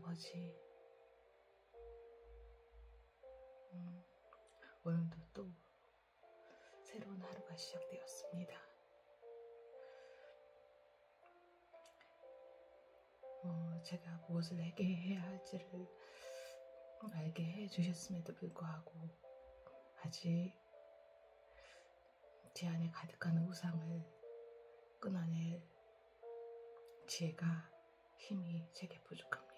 아버지, 오늘도 또 새로운 하루가 시작되었습니다. 제가 무엇을 내게 해야 할지를 알게 해주셨음에도 불구하고 아직 제 안에 가득한 우상을 끊어낼 지혜가, 힘이 제게 부족합니다.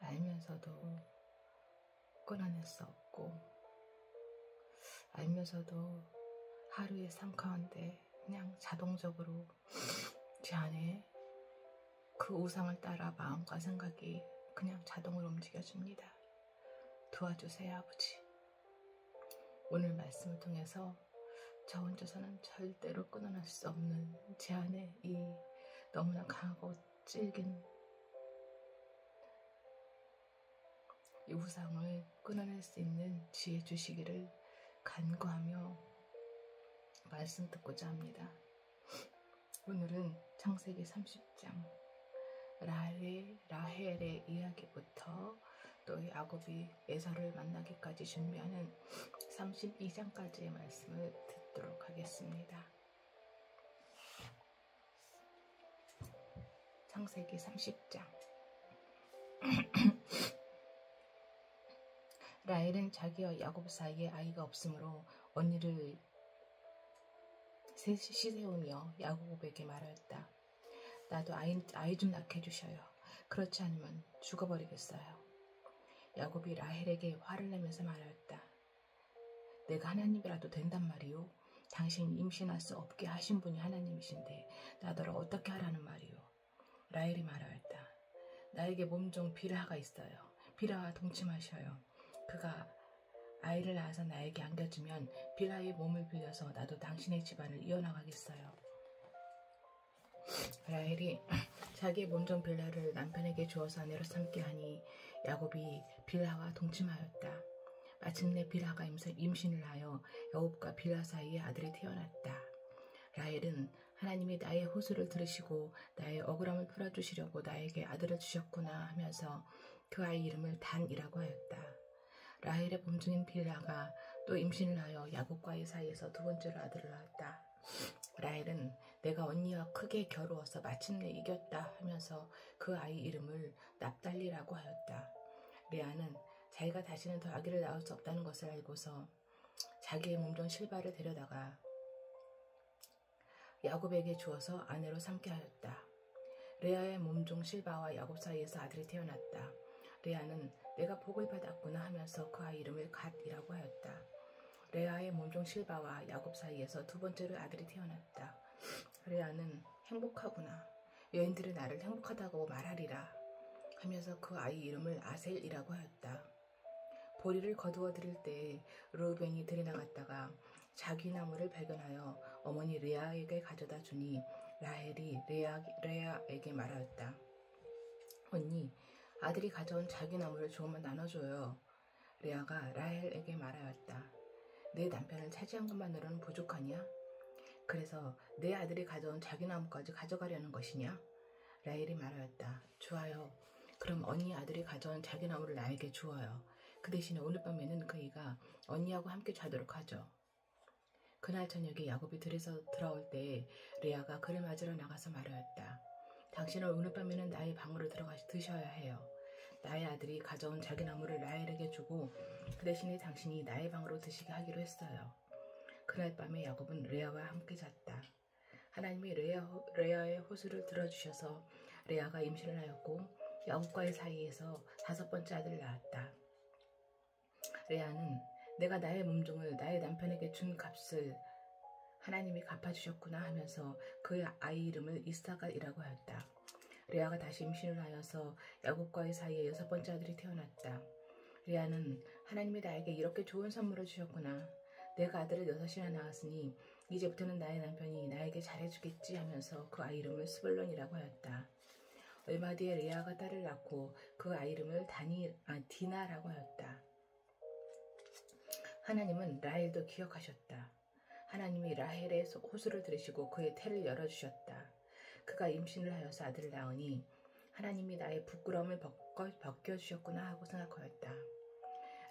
알면서도 끊어낼 수 없고, 알면서도 하루의 삶 가운데 그냥 자동적으로 제 안에 그 우상을 따라 마음과 생각이 그냥 자동으로 움직여줍니다. 도와주세요, 아버지. 오늘 말씀을 통해서 저 혼자서는 절대로 끊어낼 수 없는 제 안에 이 너무나 강하고 질긴 이 우상을 끊어낼 수 있는 지혜 주시기를 간구하며 말씀 듣고자 합니다. 오늘은 창세기 30장 라헬의 이야기부터 또 야곱이 에서를 만나기까지 준비하는 32장까지의 말씀을 듣도록 하겠습니다. 창세기 30장. 라헬은 자기와 야곱 사이에 아이가 없으므로 언니를 시세우며 야곱에게 말하였다. 나도 아이 좀 낳게 해주셔요. 그렇지 않으면 죽어버리겠어요. 야곱이 라헬에게 화를 내면서 말하였다. 내가 하나님이라도 된단 말이오. 당신이 임신할 수 없게 하신 분이 하나님이신데 나더러 어떻게 하라는 말이오. 라헬이 말하였다. 나에게 몸종 빌하가 있어요. 빌하와 동침하셔요. 그가 아이를 낳아서 나에게 안겨주면 빌하의 몸을 빌려서 나도 당신의 집안을 이어나가겠어요. 라헬이 자기의 몸종 빌하를 남편에게 주어서 아내로 삼게 하니 야곱이 빌하와 동침하였다. 마침내 빌하가 임신을 하여 야곱과 빌하 사이에 아들이 태어났다. 라헬은 하나님이 나의 호소를 들으시고 나의 억울함을 풀어주시려고 나에게 아들을 주셨구나 하면서 그 아이 이름을 단이라고 하였다. 라헬의 몸종인 빌하가 또 임신을 하여 야곱과의 사이에서 두 번째로 아들을 낳았다. 라헬은 내가 언니와 크게 겨루어서 마침내 이겼다 하면서 그 아이 이름을 납달리라고 하였다. 레아는 자기가 다시는 더 아기를 낳을 수 없다는 것을 알고서 자기의 몸종 실바를 데려다가 야곱에게 주어서 아내로 삼게 하였다. 레아의 몸종 실바와 야곱 사이에서 아들이 태어났다. 레아는 내가 복을 받았구나 하면서 그 아이 이름을 갓이라고 하였다. 레아의 몸종 실바와 야곱 사이에서 두 번째로 아들이 태어났다. 레아는 행복하구나. 여인들이 나를 행복하다고 말하리라 하면서 그 아이 이름을 아셀이라고 하였다. 보리를 거두어 드릴 때에 르우벤이 들이나갔다가 자귀나무를 발견하여 어머니 레아에게 가져다 주니 라헬이 레아에게 말하였다. 언니, 아들이 가져온 자귀나무를 조금만 나눠줘요. 레아가 라헬에게 말하였다. 내 남편을 차지한 것만으로는 부족하냐? 그래서 내 아들이 가져온 자귀나무까지 가져가려는 것이냐? 라헬이 말하였다. 좋아요. 그럼 언니 아들이 가져온 자귀나무를 나에게 주어요. 그 대신에 오늘 밤에는 그이가 언니하고 함께 자도록 하죠. 그날 저녁에 야곱이 들에서 들어올 때에 레아가 그를 맞으러 나가서 말하였다. 당신은 오늘 밤에는 나의 방으로 들어가서 드셔야 해요. 나의 아들이 가져온 자귀나무를 라헬에게 주고 그 대신에 당신이 나의 방으로 드시게 하기로 했어요. 그날 밤에 야곱은 레아와 함께 잤다. 하나님이 레아의 호소를 들어주셔서 레아가 임신을 하였고 야곱과의 사이에서 5번째 아들을 낳았다. 레아는 내가 나의 몸종을 나의 남편에게 준 값을 하나님이 갚아주셨구나 하면서 그 아이 이름을 이스사갈이라고 하였다. 레아가 다시 임신을 하여서 야곱과의 사이에 6번째 아들이 태어났다. 레아는 하나님이 나에게 이렇게 좋은 선물을 주셨구나. 내가 아들을 6이나 낳았으니 이제부터는 나의 남편이 나에게 잘해주겠지 하면서 그 아이 이름을 스불론이라고 하였다. 얼마 뒤에 레아가 딸을 낳고 그 아이 이름을 디나라고 하였다. 하나님은 라헬도 기억하셨다. 하나님이 라헬의 호소를 들으시고 그의 태를 열어주셨다. 그가 임신을 하여서 아들을 낳으니 하나님이 나의 부끄러움을 벗겨주셨구나 하고 생각하였다.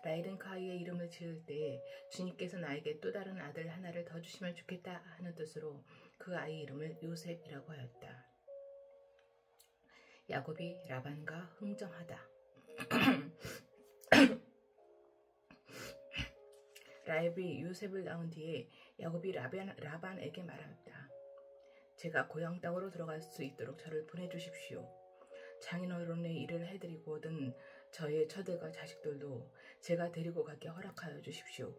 라헬은 그 아이의 이름을 지을 때에 주님께서 나에게 또 다른 아들 하나를 더 주시면 좋겠다 하는 뜻으로 그 아이 이름을 요셉이라고 하였다. 야곱이 라반과 흥정하다. 라헬이 요셉을 낳은 뒤에 야곱이 라반에게 말하였다. 제가 고향 땅으로 들어갈 수 있도록 저를 보내주십시오. 장인어른의 일을 해드리고 얻은 저의 처들과 자식들도 제가 데리고 가게 허락하여 주십시오.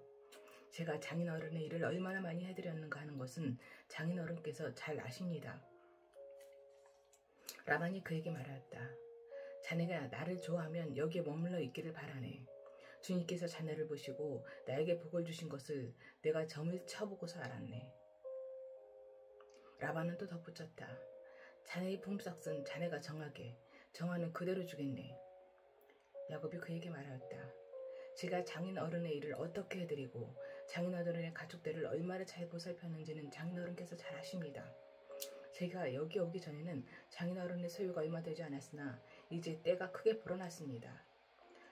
제가 장인어른의 일을 얼마나 많이 해드렸는가 하는 것은 장인어른께서 잘 아십니다. 라반이 그에게 말하였다. 자네가 나를 좋아하면 여기에 머물러 있기를 바라네. 주님께서 자네를 보시고 나에게 복을 주신 것을 내가 점을 쳐보고서 알았네. 라반은 또 덧붙였다. 자네의 품삯은 자네가 정하는 그대로 주겠네. 야곱이 그에게 말하였다. 제가 장인어른의 일을 어떻게 해드리고 장인어른의 가축들을 얼마나 잘 보살폈는지는 장인어른께서 잘 아십니다. 제가 여기 오기 전에는 장인어른의 소유가 얼마 되지 않았으나 이제 때가 크게 불어났습니다.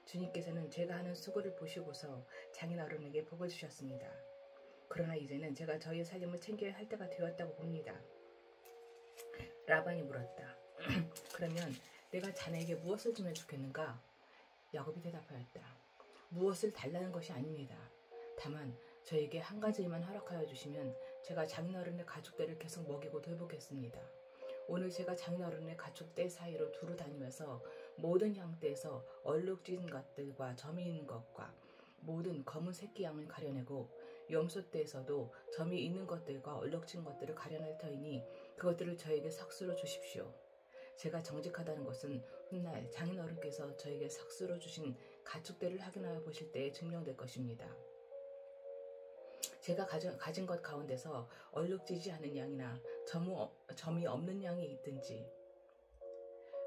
주님께서는 제가 하는 수고를 보시고서 장인어른에게 복을 주셨습니다. 그러나 이제는 제가 저희의 살림을 챙겨야 할 때가 되었다고 봅니다. 라반이 물었다. 그러면 내가 자네에게 무엇을 주면 좋겠는가? 야곱이 대답하였다. 무엇을 달라는 것이 아닙니다. 다만 저에게 한 가지 일만 허락하여 주시면 제가 장인어른의 가축들을 계속 먹이고 돌보겠습니다. 오늘 제가 장인어른의 가축대 사이로 두루 다니면서 모든 양떼에서 얼룩진 것들과 점이 있는 것과 모든 검은 새끼 양을 가려내고 염소떼에서도 점이 있는 것들과 얼룩진 것들을 가려낼 터이니 그것들을 저에게 삭수로 주십시오. 제가 정직하다는 것은 훗날 장인어른께서 저에게 삭수로 주신 가축대를 확인하여 보실 때에 증명될 것입니다. 제가 가진 것 가운데서 얼룩지지 않은 양이나 점이 없는 양이 있든지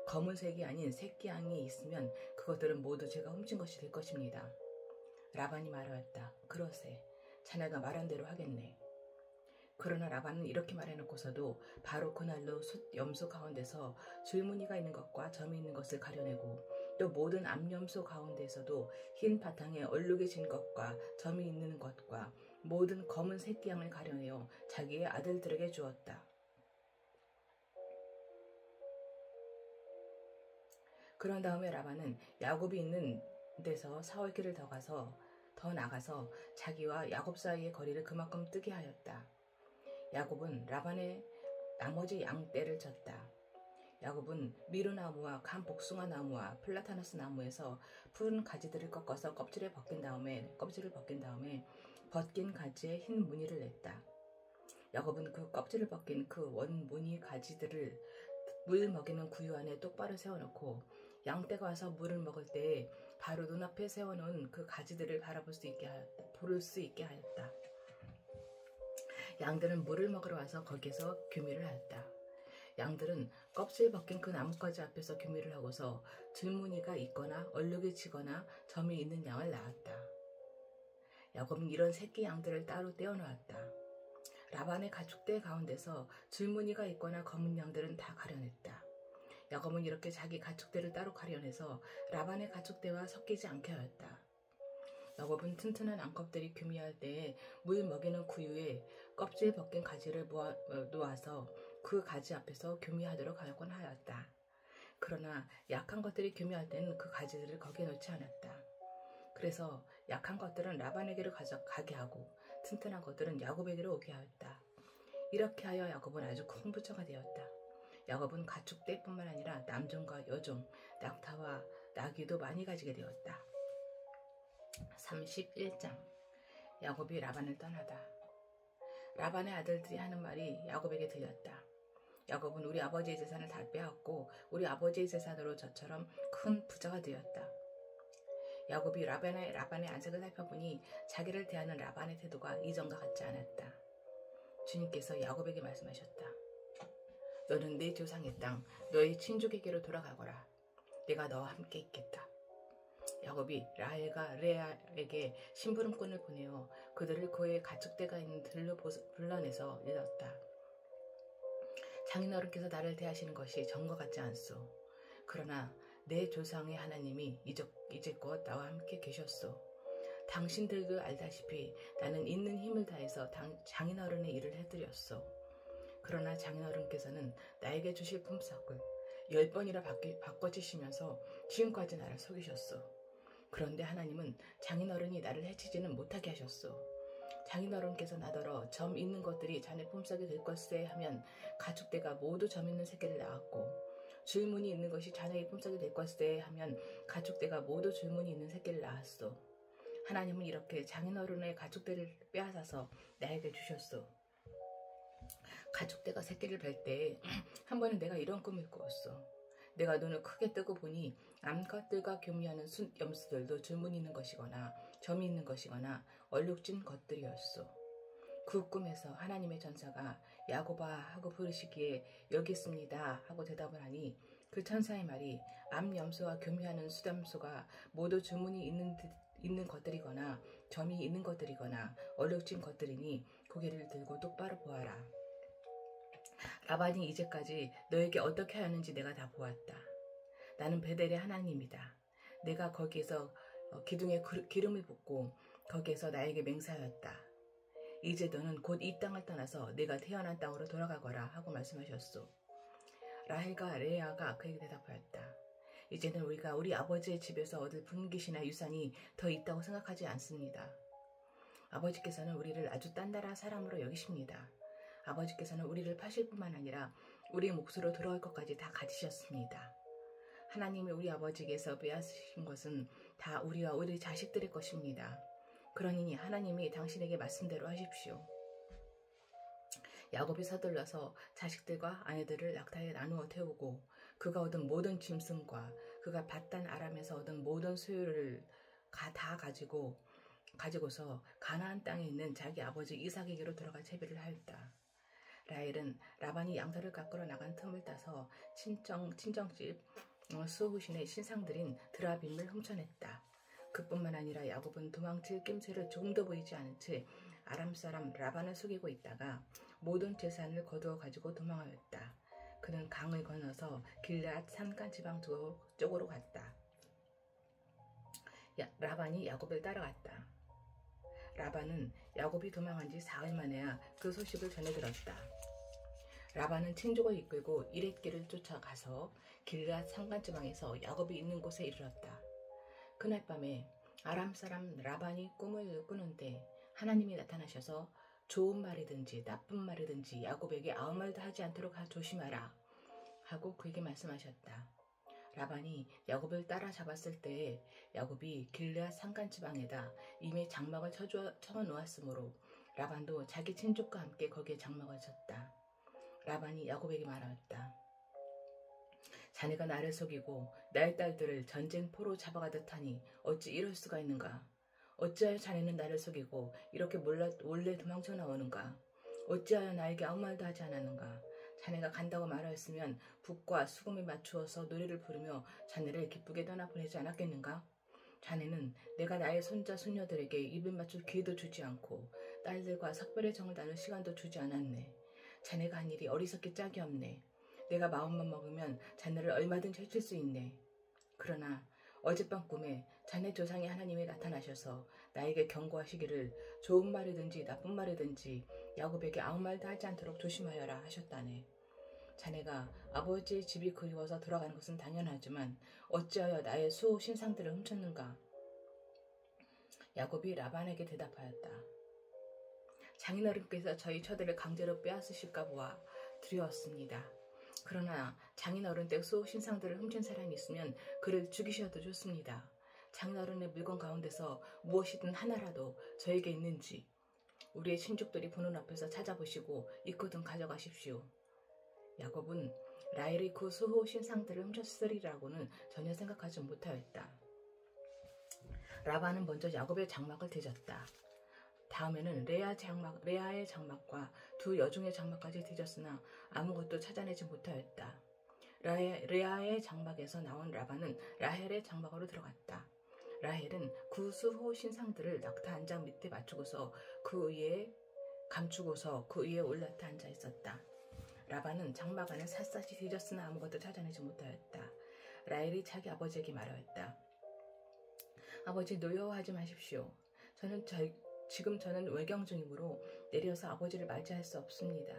검은색이 아닌 새끼 양이 있으면 그것들은 모두 제가 훔친 것이 될 것입니다. 라반이 말하였다. 그러세. 자네가 말한 대로 하겠네. 그러나 라반은 이렇게 말해놓고서도 바로 그날로 염소 가운데서 줄무늬가 있는 것과 점이 있는 것을 가려내고 또 모든 암염소 가운데서도 흰 바탕에 얼룩이 진 것과 점이 있는 것과 모든 검은 새끼양을 가려내어 자기의 아들들에게 주었다. 그런 다음에 라반은 야곱이 있는 데서 4월길을 더 나가서 자기와 야곱 사이의 거리를 그만큼 뜨게 하였다. 야곱은 라반의 나머지 양떼를 쳤다. 야곱은 미루나무와 간 복숭아 나무와 플라타너스 나무에서 푸른 가지들을 꺾어서 껍질을 벗긴 다음에 벗긴 가지에 흰 무늬를 냈다. 야곱은 그 껍질을 벗긴 그 원무늬 가지들을 물 먹이는 구유 안에 똑바로 세워놓고 양떼가 와서 물을 먹을 때에 바로 눈앞에 세워놓은 그 가지들을 볼 수 있게 하였다. 양들은 물을 먹으러 와서 거기에서 규미를 하였다. 양들은 껍질 벗긴 그 나뭇가지 앞에서 규미를 하고서 줄무늬가 있거나 얼룩이 지거나 점이 있는 양을 낳았다. 야곱은 이런 새끼 양들을 따로 떼어놓았다. 라반의 가축대 가운데서 줄무늬가 있거나 검은 양들은 다 가려냈다. 야곱은 이렇게 자기 가축대를 따로 가려내서 라반의 가축대와 섞이지 않게 하였다. 야곱은 튼튼한 암컷들이 규미할 때에 물 먹이는 구유에 껍질 벗긴 가지를 놓아서 그 가지 앞에서 규미하도록 하곤 하였다. 그러나 약한 것들이 규미할 때는 그 가지들을 거기에 놓지 않았다. 그래서 약한 것들은 라반에게로 가게 하고 튼튼한 것들은 야곱에게로 오게 하였다. 이렇게 하여 야곱은 아주 큰 부자가 되었다. 야곱은 가축떼뿐만 아니라 남종과 여종, 낙타와 나귀도 많이 가지게 되었다. 31장 야곱이 라반을 떠나다. 라반의 아들들이 하는 말이 야곱에게 들렸다. 야곱은 우리 아버지의 재산을 다 빼앗고 우리 아버지의 재산으로 저처럼 큰 부자가 되었다. 야곱이 라반의 안색을 살펴보니 자기를 대하는 라반의 태도가 이전과 같지 않았다. 주님께서 야곱에게 말씀하셨다. 너는 내 조상의 땅, 너의 친족에게로 돌아가거라. 내가 너와 함께 있겠다. 야곱이 라헬과 레아에게 심부름꾼을 보내어 그들을 그의 가축대가 있는 들로 불러내서 일렀다. 장인어른께서 나를 대하시는 것이 정과 같지 않소. 그러나 내 조상의 하나님이 이제껏 나와 함께 계셨소. 당신들도 알다시피 나는 있는 힘을 다해서 장인어른의 일을 해드렸소. 그러나 장인어른께서는 나에게 주실 품삯을 10번이나 바꿔주시면서 지금까지 나를 속이셨소. 그런데 하나님은 장인어른이 나를 해치지는 못하게 하셨소. 장인어른께서 나더러 점 있는 것들이 자네 품삯이 될 것세 하면 가축대가 모두 점 있는 새끼를 낳았고, 줄무늬 있는 것이 자네의 품삯이 될 것세 하면 가축대가 모두 줄무늬 있는 새끼를 낳았소. 하나님은 이렇게 장인어른의 가축대를 빼앗아서 나에게 주셨소. 가축대가 새끼를 뵐 때 한 번은 내가 이런 꿈을 꾸었소. 내가 눈을 크게 뜨고 보니 암컷들과 교미하는 숫염수들도 줄무늬 있는 것이거나 점이 있는 것이거나 얼룩진 것들이었소. 그 꿈에서 하나님의 전사가 야곱아 하고 부르시기에 여기 있습니다 하고 대답을 하니 그 천사의 말이 암염소와 교미하는 숫염소가 모두 줄무늬 있는 것들이거나 점이 있는 것들이거나 얼룩진 것들이니 고개를 들고 똑바로 보아라. 라반이 이제까지 너에게 어떻게 하였는지 내가 다 보았다. 나는 베델의 하나님이다. 내가 거기에서 기둥에 기름을 붓고 거기에서 나에게 맹세하였다. 이제 너는 곧 이 땅을 떠나서 네가 태어난 땅으로 돌아가거라 하고 말씀하셨소. 라헬과 레아가 그에게 대답하였다. 이제는 우리가 우리 아버지의 집에서 얻을 분깃이나 유산이 더 있다고 생각하지 않습니다. 아버지께서는 우리를 아주 딴따라 사람으로 여기십니다. 아버지께서는 우리를 파실 뿐만 아니라 우리의 몫으로 돌아올 것까지 다 가지셨습니다. 하나님이 우리 아버지께서 빼앗으신 것은 다 우리와 우리 자식들의 것입니다. 그러니 하나님이 당신에게 말씀대로 하십시오. 야곱이 서둘러서 자식들과 아내들을 낙타에 나누어 태우고 그가 얻은 모든 짐승과 그가 밧단 아람에서 얻은 모든 소유를 다 가지고서 가나안 땅에 있는 자기 아버지 이삭에게로 돌아갈 채비를 하였다. 라헬은 라반이 양털을 깎으러 나간 틈을 따서 친정집 수호신의 신상들인 드라빔을 훔쳐냈다. 그뿐만 아니라 야곱은 도망칠 낌새를 조금도 보이지 않은 채 아람 사람 라반을 속이고 있다가 모든 재산을 거두어 가지고 도망하였다. 그는 강을 건너서 길앗 산간 지방 쪽으로 갔다. 라반이 야곱을 따라갔다. 라반은 야곱이 도망한 지 사흘 만에야 그 소식을 전해 들었다. 라반은 친족을 이끌고 이렛길을 쫓아가서 길앗 산간지방에서 야곱이 있는 곳에 이르렀다. 그날 밤에 아람 사람 라반이 꿈을 꾸는데 하나님이 나타나셔서 좋은 말이든지 나쁜 말이든지 야곱에게 아무 말도 하지 않도록 조심하라 하고 그에게 말씀하셨다. 라반이 야곱을 따라잡았을 때에 야곱이 길앗 산간지방에다 이미 장막을 쳐 놓았으므로 라반도 자기 친족과 함께 거기에 장막을 쳤다. 라반이 야곱에게 말하였다. 자네가 나를 속이고 나의 딸들을 전쟁포로 잡아가듯 하니 어찌 이럴 수가 있는가? 어찌하여 자네는 나를 속이고 이렇게 몰래 도망쳐 나오는가? 어찌하여 나에게 아무 말도 하지 않았는가? 자네가 간다고 말하였으면 북과 수금에 맞추어서 노래를 부르며 자네를 기쁘게 떠나보내지 않았겠는가? 자네는 내가 나의 손자 손녀들에게 입을 맞출 기회도 주지 않고 딸들과 sak별의 정을 나눌 시간도 주지 않았네. 자네가 한 일이 어리석기 짝이 없네. 내가 마음만 먹으면 자네를 얼마든지 해칠 수 있네. 그러나 어젯밤 꿈에 자네 조상의 하나님이 나타나셔서 나에게 경고하시기를 좋은 말이든지 나쁜 말이든지 야곱에게 아무 말도 하지 않도록 조심하여라 하셨다네. 자네가 아버지의 집이 그리워서 돌아가는 것은 당연하지만 어찌하여 나의 수호 신상들을 훔쳤는가? 야곱이 라반에게 대답하였다. 장인어른께서 저희 처들을 강제로 빼앗으실까 보아 두려웠습니다. 그러나 장인어른 댁 수호 신상들을 훔친 사람이 있으면 그를 죽이셔도 좋습니다. 장인어른의 물건 가운데서 무엇이든 하나라도 저에게 있는지 우리의 친족들이 보는 앞에서 찾아보시고 있거든 가져가십시오. 야곱은 라헬이 그 수호 신상들을 훔쳤으리라고는 전혀 생각하지 못하였다. 라반은 먼저 야곱의 장막을 뒤졌다. 다음에는 레아의 장막과 두 여종의 장막까지 뒤졌으나 아무것도 찾아내지 못하였다. 레아의 장막에서 나온 라반은 라헬의 장막으로 들어갔다. 라헬은 그 수호 신상들을 낙타 한 장 밑에 맞추고서 그 위에 올라타 앉아 있었다. 라반은 장막 안을 샅샅이 뒤졌으나 아무것도 찾아내지 못하였다. 라헬이 자기 아버지에게 말하였다. 아버지, 노여워하지 마십시오. 지금 저는 외경 중이므로 내려서 아버지를 맞이할 수 없습니다.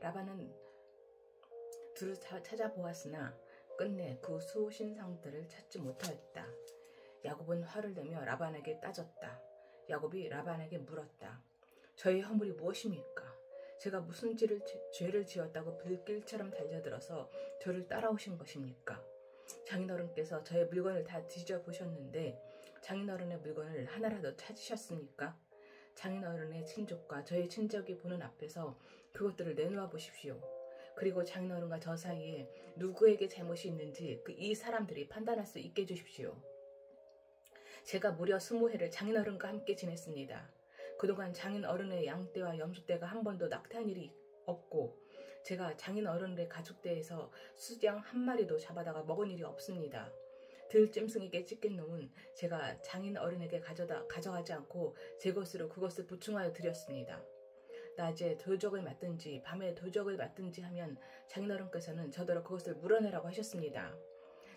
라반은 둘을 찾아보았으나 끝내 그 수신상들을 찾지 못하였다. 야곱은 화를 내며 라반에게 따졌다. 야곱이 라반에게 물었다. 저의 허물이 무엇입니까? 제가 무슨 죄를 지었다고 불길처럼 달려들어서 저를 따라오신 것입니까? 장인어른께서 저의 물건을 다 뒤져보셨는데 장인어른의 물건을 하나라도 찾으셨습니까? 장인어른의 친족과 저의 친족이 보는 앞에서 그것들을 내놓아 보십시오. 그리고 장인어른과 저 사이에 누구에게 잘못이 있는지 이 사람들이 판단할 수 있게 해주십시오. 제가 무려 20해를 장인어른과 함께 지냈습니다. 그동안 장인어른의 양떼와 염소떼가 한 번도 낙태한 일이 없고 제가 장인어른의 가축대에서 수장 한 마리도 잡아다가 먹은 일이 없습니다. 들짐승에게 찢긴 놈은 제가 장인어른에게 가져가지 않고 제 것으로 그것을 보충하여 드렸습니다. 낮에 도적을 맞든지 밤에 도적을 맞든지 하면 장인어른께서는 저더러 그것을 물어내라고 하셨습니다.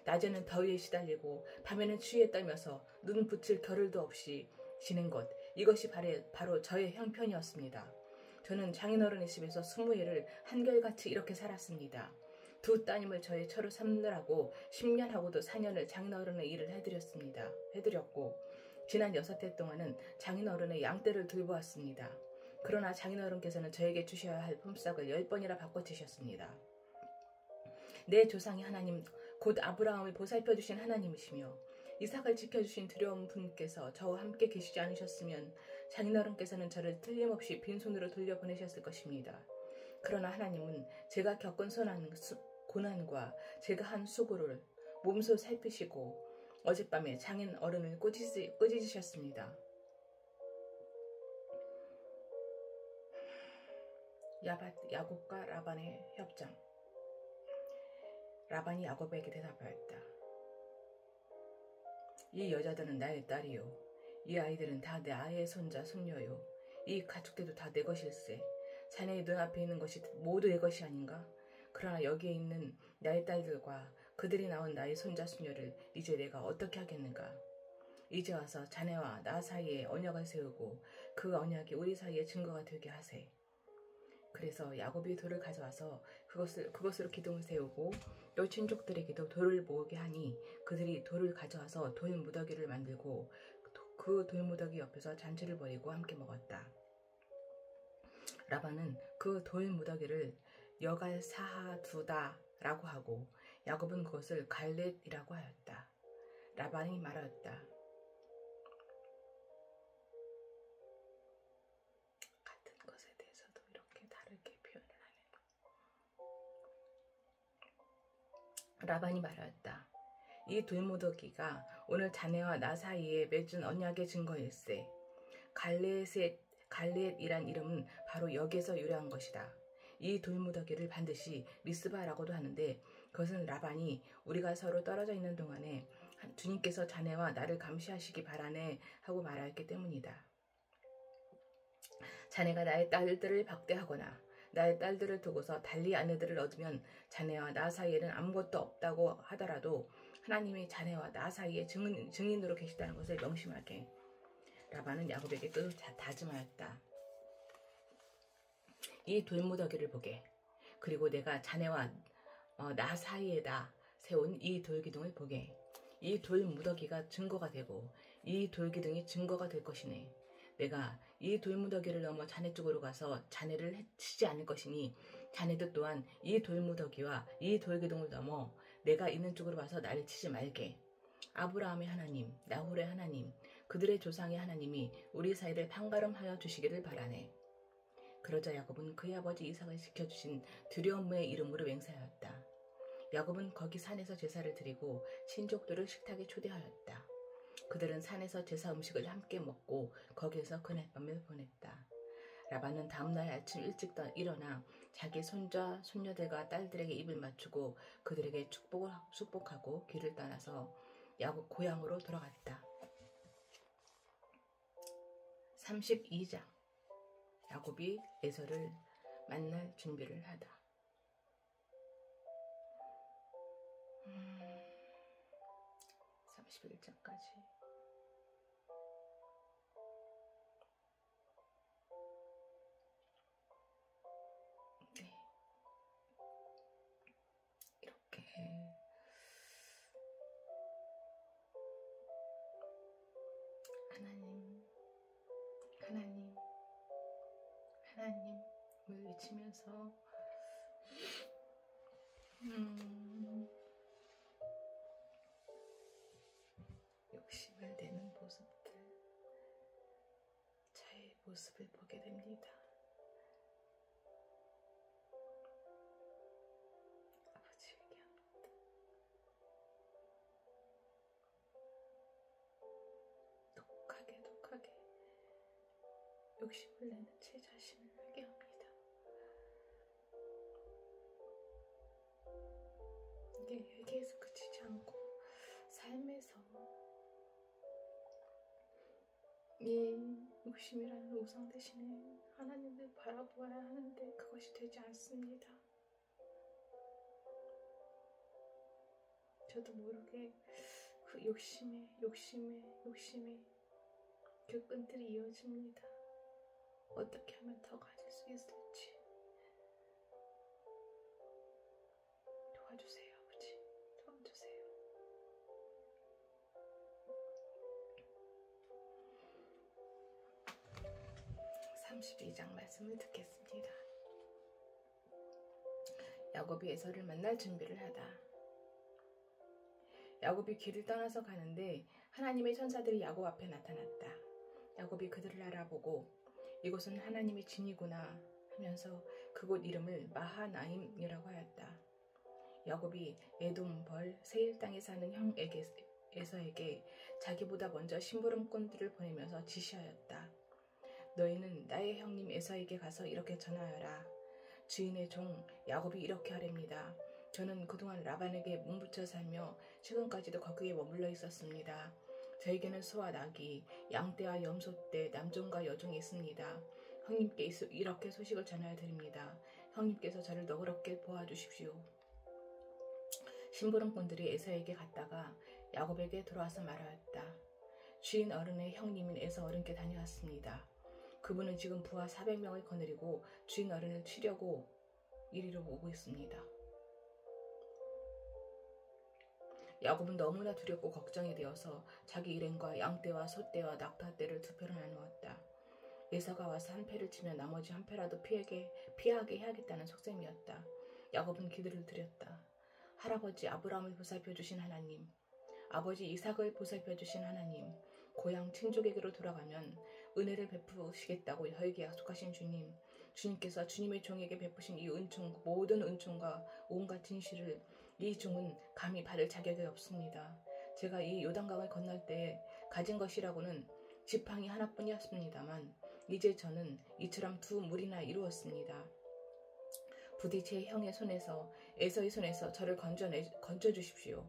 낮에는 더위에 시달리고 밤에는 추위에 떨면서 눈 붙일 겨를도 없이 지낸 것, 이것이 바로 저의 형편이었습니다. 저는 장인어른의 집에서 20해를 한결같이 이렇게 살았습니다. 두 따님을 저의 처로 삼느라고 10년하고도 4년을 장인어른의 일을 해드렸고 지난 6해 동안은 장인어른의 양떼를 돌보았습니다. 그러나 장인어른께서는 저에게 주셔야 할 품삯을 10번이나 바꿔주셨습니다. 내 조상의 하나님, 곧 아브라함을 보살펴주신 하나님이시며 이삭을 지켜주신 두려운 분께서 저와 함께 계시지 않으셨으면 장인어른께서는 저를 틀림없이 빈손으로 돌려보내셨을 것입니다. 그러나 하나님은 제가 겪은 고난과 제가 한 수고를 몸소 살피시고 어젯밤에 장인어른을 꾸짖으셨습니다. 야곱과 라반의 협정. 라반이 야곱에게 대답하였다. 이 여자들은 나의 딸이요. 이 아이들은 다 내 아이의 손자, 손녀요. 이 가축들도 다 내 것일세. 자네의 눈앞에 있는 것이 모두 내 것이 아닌가? 그러나 여기에 있는 나의 딸들과 그들이 낳은 나의 손자, 손녀를 이제 내가 어떻게 하겠는가? 이제 와서 자네와 나 사이에 언약을 세우고 그 언약이 우리 사이에 증거가 되게 하세. 그래서 야곱이 돌을 가져와서 그것으로 기둥을 세우고 또 친족들에게도 돌을 모으게 하니 그들이 돌을 가져와서 돌 무더기를 만들고 그 돌 무더기 옆에서 잔치를 벌이고 함께 먹었다. 라반은 그 돌 무더기를 여갈사하두다라고 하고 야곱은 그것을 갈렛이라고 하였다. 라반이 말하였다. 같은 것에 대해서도 이렇게 다르게 표현을 하네. 라반이 말하였다. 이 돌무더기가 오늘 자네와 나 사이에 맺은 언약의 증거일세. 갈렛이란 이름은 바로 여기에서 유래한 것이다. 이 돌무더기를 반드시 미스바라고도 하는데 그것은 라반이 우리가 서로 떨어져 있는 동안에 주님께서 자네와 나를 감시하시기 바라네 하고 말하였기 때문이다. 자네가 나의 딸들을 박대하거나 나의 딸들을 두고서 달리 아내들을 얻으면 자네와 나 사이에는 아무것도 없다고 하더라도 하나님이 자네와 나 사이에 증인으로 계시다는 것을 명심하게. 라반은 야곱에게 또 다짐하였다. 이 돌무더기를 보게. 그리고 내가 자네와 나 사이에다 세운 이 돌기둥을 보게. 이 돌무더기가 증거가 되고 이 돌기둥이 증거가 될 것이네. 내가 이 돌무더기를 넘어 자네 쪽으로 가서 자네를 해치지 않을 것이니 자네도 또한 이 돌무더기와 이 돌기둥을 넘어 내가 있는 쪽으로 와서 나를 치지 말게. 아브라함의 하나님, 나홀의 하나님, 그들의 조상의 하나님이 우리 사이를 판가름하여 주시기를 바라네. 그러자 야곱은 그의 아버지 이삭을 지켜주신 두려움의 이름으로 맹세하였다. 야곱은 거기 산에서 제사를 드리고 친족들을 식탁에 초대하였다. 그들은 산에서 제사 음식을 함께 먹고 거기에서 그날 밤을 보냈다. 라반은 다음날 아침 일찍 일어나 자기 손자, 손녀들과 딸들에게 입을 맞추고 그들에게 축복하고 길을 떠나서 야곱 고향으로 돌아갔다. 32장. 야곱이 에서를 만날 준비를 하다. 31장까지. 네. 이렇게 하나님을 외치면서 욕심을 내는 모습들, 자의 모습을 보게 됩니다. 아버지 얘기합니다. 독하게 욕심을 내는 제 자신을 회개합니다. 이게 회개에서 그치지 않고 삶에서 이 욕심이라는 우상 대신에 하나님을 바라보아야 하는데 그것이 되지 않습니다. 저도 모르게 그 욕심에 그 끈들이 이어집니다. 어떻게 하면 더 가질 수 있을지 도와주세요, 아버지. 도와주세요. (32장) 말씀을 듣겠습니다. 야곱이 에서를 만날 준비를 하다. 야곱이 길을 떠나서 가는데 하나님의 천사들이 야곱 앞에 나타났다. 야곱이 그들을 알아보고 이곳은 하나님의 진이구나 하면서 그곳 이름을 마하나임이라고 하였다. 야곱이 에돔 벌 세일 땅에 사는 형 에서에게 자기보다 먼저 심부름꾼들을 보내면서 지시하였다. 너희는 나의 형님 에서에게 가서 이렇게 전하여라. 주인의 종 야곱이 이렇게 하렵니다. 저는 그동안 라반에게 몸붙여 살며 지금까지도 거기에 머물러 있었습니다. 저에게는 소와 나귀, 양떼와 염소떼, 남종과 여종이 있습니다. 형님께 이렇게 소식을 전하여 드립니다. 형님께서 저를 너그럽게 보아주십시오. 심부름꾼들이 에서에게 갔다가 야곱에게 돌아와서 말하였다. 주인 어른의 형님인 에서 어른께 다녀왔습니다. 그분은 지금 부하 400명을 거느리고 주인 어른을 치려고 이리로 오고 있습니다. 야곱은 너무나 두렵고 걱정이 되어서 자기 일행과 양떼와 소떼와 낙타떼를 두 패로 나누었다. 에서가 와서 한 패를 치면 나머지 한 패라도 피하게 해야겠다는 속셈이었다. 야곱은 기도를 드렸다. 할아버지 아브라함을 보살펴주신 하나님, 아버지 이삭을 보살펴주신 하나님, 고향 친족에게로 돌아가면 은혜를 베푸시겠다고 저에게 약속하신 주님, 주님께서 주님의 종에게 베푸신 이 은총, 모든 은총과 온갖 진실을 이 종은 감히 받을 자격이 없습니다. 제가 이 요단강을 건널 때 가진 것이라고는 지팡이 하나뿐이었습니다만 이제 저는 이처럼 두 무리나 이루었습니다. 부디 제 형의 손에서 에서의 손에서 저를 건져주십시오.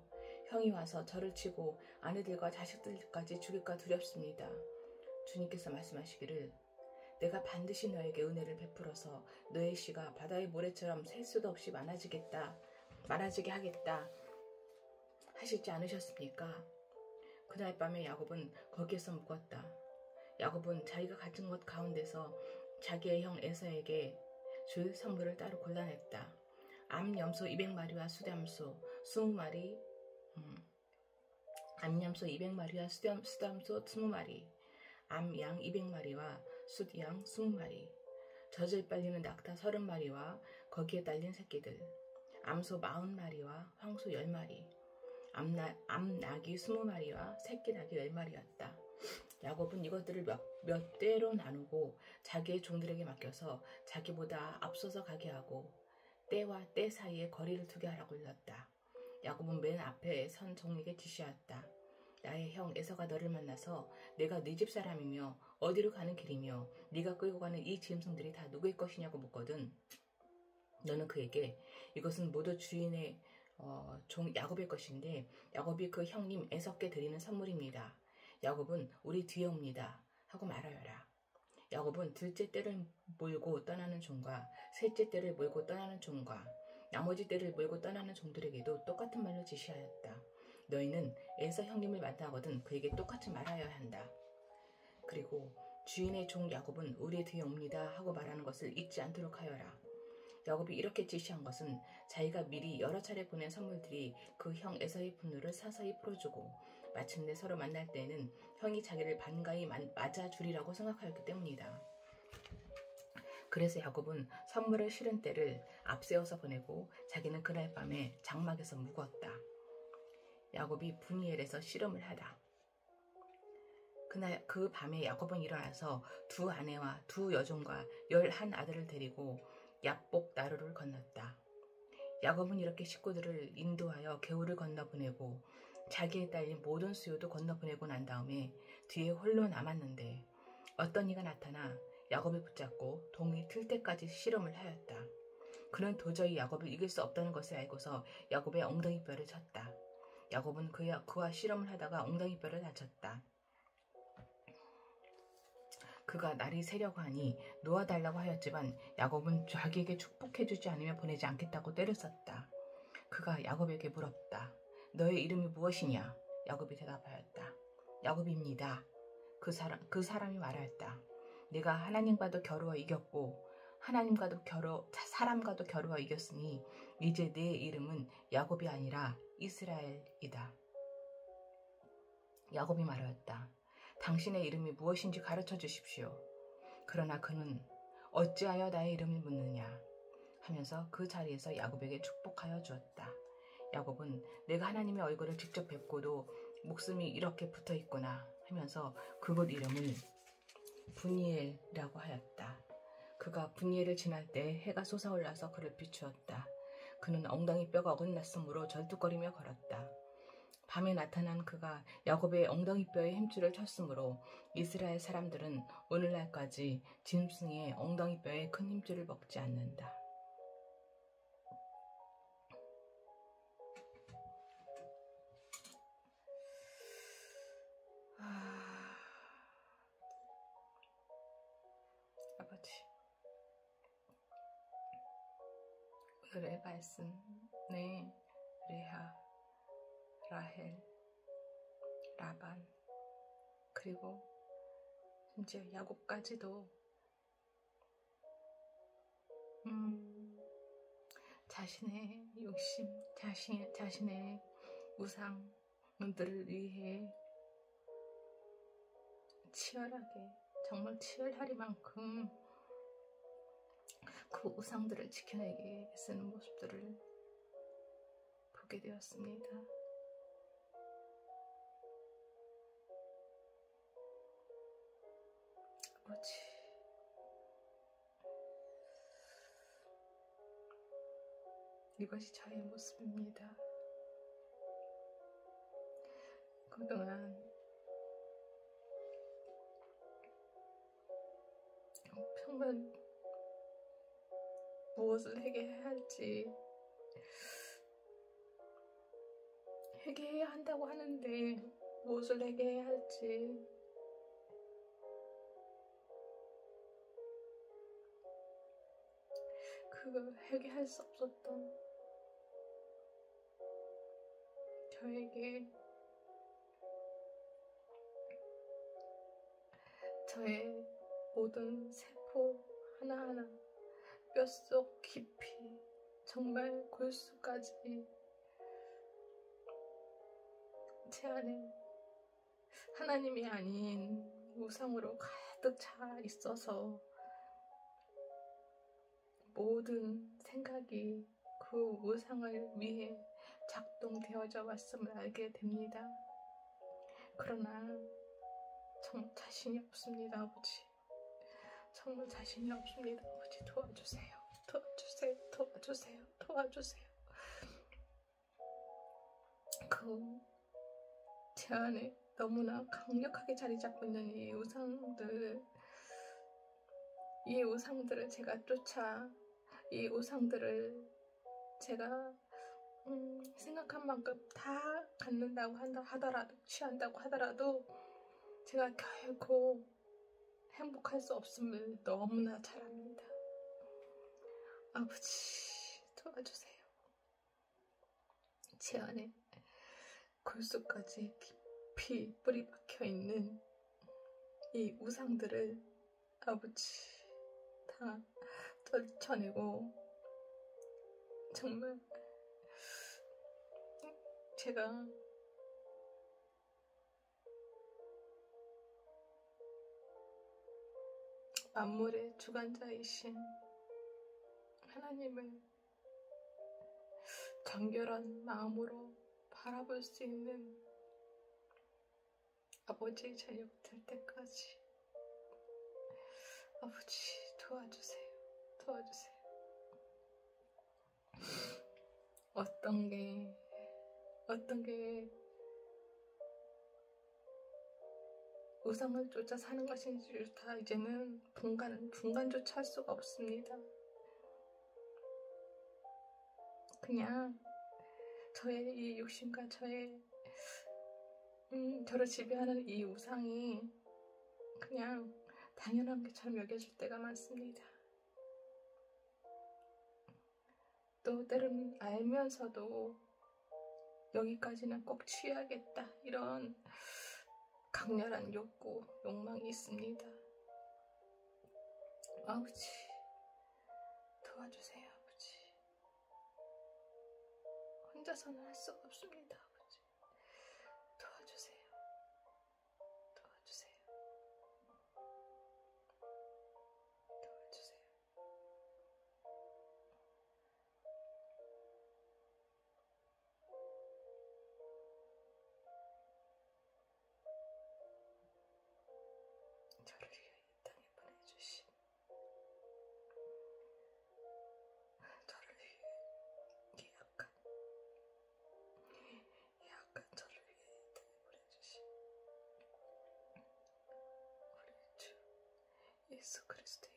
형이 와서 저를 치고 아내들과 자식들까지 죽일까 두렵습니다. 주님께서 말씀하시기를 내가 반드시 너에게 은혜를 베풀어서 너의 씨가 바다의 모래처럼 셀 수도 없이 많아지게 하겠다 하시지 않으셨습니까? 그날 밤에 야곱은 거기에서 묵었다. 야곱은 자기가 가진 것 가운데서 자기의 형 에서에게 줄 선물을 따로 골라냈다. 암염소 200마리와 수담소 20마리, 암염소 200마리와 수담소 20마리, 암양 200마리와 숫양 20마리, 젖을 빨리는 낙타 30마리와 거기에 딸린 새끼들, 암소 40마리와 황소 10마리, 암나귀 20마리와 새끼 나귀 10마리였다. 야곱은 이것들을 몇 대로 나누고 자기의 종들에게 맡겨서 자기보다 앞서서 가게 하고 때와 때 사이에 거리를 두게 하라고 일렀다. 야곱은 맨 앞에 선 종에게 지시하였다. 나의 형 에서가 너를 만나서 내가 네 집 사람이며 어디로 가는 길이며 네가 끌고 가는 이 짐승들이 다 누구의 것이냐고 묻거든. 너는 그에게 이것은 모두 주인의 종 야곱의 것인데 야곱이 그 형님 에서께 드리는 선물입니다. 야곱은 우리 뒤에 옵니다. 하고 말하여라. 야곱은 둘째 떼를 몰고 떠나는 종과 셋째 떼를 몰고 떠나는 종과 나머지 떼를 몰고 떠나는 종들에게도 똑같은 말로 지시하였다. 너희는 에서 형님을 만나거든 그에게 똑같이 말하여야 한다. 그리고 주인의 종 야곱은 우리 뒤에 옵니다 하고 말하는 것을 잊지 않도록 하여라. 야곱이 이렇게 지시한 것은 자기가 미리 여러 차례 보낸 선물들이 그 형 에서의 분노를 서서히 풀어주고 마침내 서로 만날 때에는 형이 자기를 반가이 맞아주리라고 생각하였기 때문이다. 그래서 야곱은 선물을 실은 때를 앞세워서 보내고 자기는 그날 밤에 장막에서 묵었다. 야곱이 브니엘에서 씨름을 하다. 그날 그 밤에 야곱은 일어나서 두 아내와 두 여종과 11 아들을 데리고 얍복 나루를 건넜다. 야곱은 이렇게 식구들을 인도하여 개울을 건너보내고 자기의 딸린 모든 수요도 건너보내고 난 다음에 뒤에 홀로 남았는데 어떤 이가 나타나 야곱을 붙잡고 동이 틀 때까지 씨름을 하였다. 그는 도저히 야곱을 이길 수 없다는 것을 알고서 야곱의 엉덩이뼈를 쳤다. 야곱은 그와 씨름을 하다가 엉덩이뼈를 다쳤다. 그가 날이 새려고 하니 놓아달라고 하였지만 야곱은 자기에게 축복해주지 않으면 보내지 않겠다고 때렸었다. 그가 야곱에게 물었다. 너의 이름이 무엇이냐? 야곱이 대답하였다. 야곱입니다. 그 사람이 말하였다. 내가 하나님과도 겨루어 이겼고 사람과도 겨루어 이겼으니 이제 내 이름은 야곱이 아니라 이스라엘이다. 야곱이 말하였다. 당신의 이름이 무엇인지 가르쳐 주십시오. 그러나 그는 어찌하여 나의 이름을 묻느냐 하면서 그 자리에서 야곱에게 축복하여 주었다. 야곱은 내가 하나님의 얼굴을 직접 뵙고도 목숨이 이렇게 붙어 있구나 하면서 그곳 이름을 브니엘이라고 하였다. 그가 브니엘을 지날 때 해가 솟아올라서 그를 비추었다. 그는 엉덩이 뼈가 어긋났으므로 절뚝거리며 걸었다. 밤에 나타난 그가 야곱의 엉덩이뼈에 힘줄을 쳤으므로 이스라엘 사람들은 오늘날까지 짐승의 엉덩이뼈에 큰 힘줄을 먹지 않는다. 아버지, 오늘의 말씀, 레아, 라헬, 라반, 그리고 심지어 야곱까지도 자신의 욕심, 자신의 우상들을 위해 치열하게, 정말 치열하리만큼 그 우상들을 지켜내기 애쓰는 모습들을 보게 되었습니다. 아버지, 이것이 저의 모습입니다. 그동안 정말 무엇을 회개해야 할지, 회개해야 한다고 하는데 무엇을 회개해야 할지 그 회개할 수 없었던 저에게 저의 모든 세포 하나하나 뼛속 깊이 정말 골수까지 제 안에 하나님이 아닌 우상으로 가득 차 있어서 모든 생각이 그 우상을 위해 작동되어져 왔음을 알게 됩니다. 그러나 정말 자신이 없습니다, 아버지. 정말 자신이 없습니다, 아버지. 도와주세요. 도와주세요. 도와주세요. 도와주세요. 그 제 안에 너무나 강력하게 자리 잡고 있는 이 우상들을 제가 쫓아, 이 우상들을 제가 생각한 만큼 다 갖는다고 하더라도, 취한다고 하더라도 제가 결코 행복할 수 없음을 너무나 잘 압니다. 아버지, 도와주세요. 제 안에 골수까지 깊이 뿌리 박혀 있는 이 우상들을 아버지 다 떨쳐내고, 정말 제가 만물의 주관자이신 하나님을 정결한 마음으로 바라볼 수 있는 아버지의 자녀가 될 때까지 아버지 도와주세요. 도와주세요. 어떤 게 우상을 쫓아 사는 것인지를 다 이제는 분간조차 할 수가 없습니다. 그냥 저의 이 욕심과 저를 지배하는 이 우상이 그냥 당연한 것처럼 여겨질 때가 많습니다. 또 때로는 알면서도 여기까지는 꼭 취해야겠다, 이런 강렬한 욕망이 있습니다. 아버지 도와주세요. 아버지 혼자서는 할 수가 없습니다. 아버지 도와주세요. 도와주세요. 도와주세요. 저를 위해 이 땅에 보내주신, 저를 위해 약한 저를 위해 이 땅에 보내주신 우리 주 예수 그리스도의